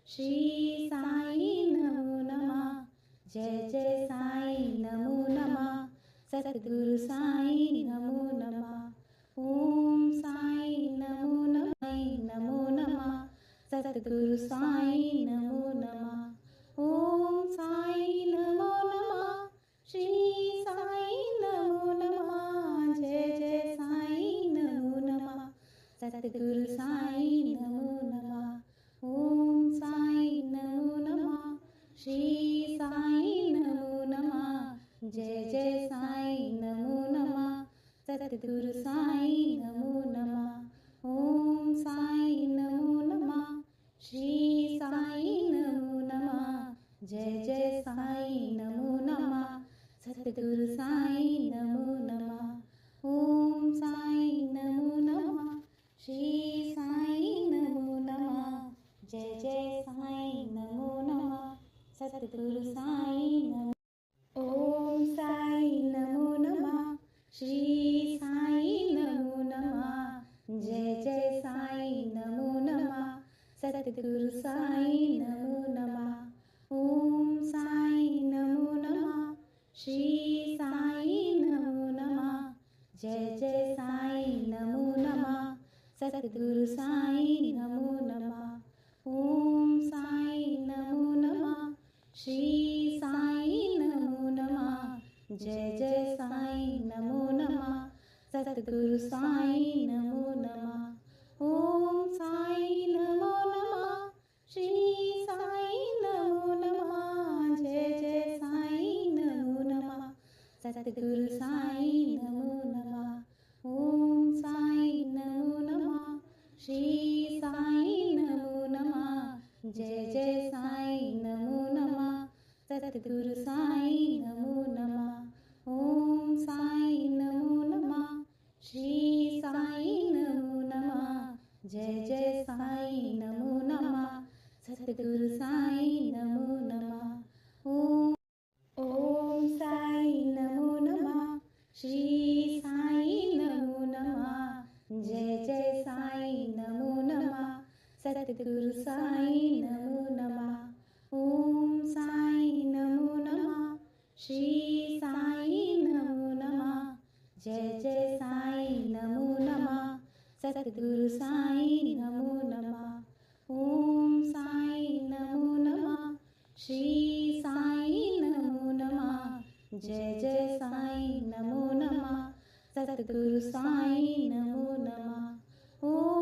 श्री साई नमो नमः. जय जय साई नमो नमः. सद्गुरु साई नमो नमः. ओम साई नमो नमः. नमो नमः. सद्गुरु साई नमो नमः. ओम साई नमो नमः. श्री साई नमो नमः. जय जय साई नमो नमः. सद्गुरु साई नमो नमः. ओम साई नमो नमः. श्री साई नमो नमः. जय जय साई नमो नमः. सद्गुरु साई नमो नमः. ओम साई नमो नमः. श्री साई नमो नमः. जय जय साई नमो नमः. सद्गुरु साई नमो नमः. ओम साई नमो नमः. श्री साई नमो नमः. जय जय साई नमो नमः. सद्गुरु साई नमो. ओम साई नमो नमः. श्री साई नमो नमः. जय जय साई नमो नमः. सद्गुरु साई नमो नमः. ओम साई नमो नमः. श्री साई नमो नमः. जय जय साई नमो नमः. सद्गुरु साई नमो नमः. ओम साई नमो नमः. श्री साई नमो नमः. जय जय साई नमो नमः. सद्गुरु साई नमो नमः. ओम साई नमो नमः. श्री साई नमो नमः. जय जय साई नमो नमः. सद्गुरु साई नमो नमः. ओम साई नमो नमः. श्री साई नमो नमः. जय जय साई नमो नमः. सद्गुरु साई नमो नमः. ओम साई नमो नमः. श्री साई नमो नमः. जय जय साई नमो नमः. सद्गुरु साई नमो नमः. ओम साई नमो नमः. श्री साई नमो नमः. जय जय साई नमो नमः. सद्गुरु साई नमो नमः. ओम साई नमो नमः. श्री साई नमो नमः. जय जय साई नमो नमः. सद्गुरु साई नमो नमः. ओम साई नमो नमः. श्री साई नमो नमः. जय जय साई नमो नमः. सद्गुरु साई नमो नमः. ओम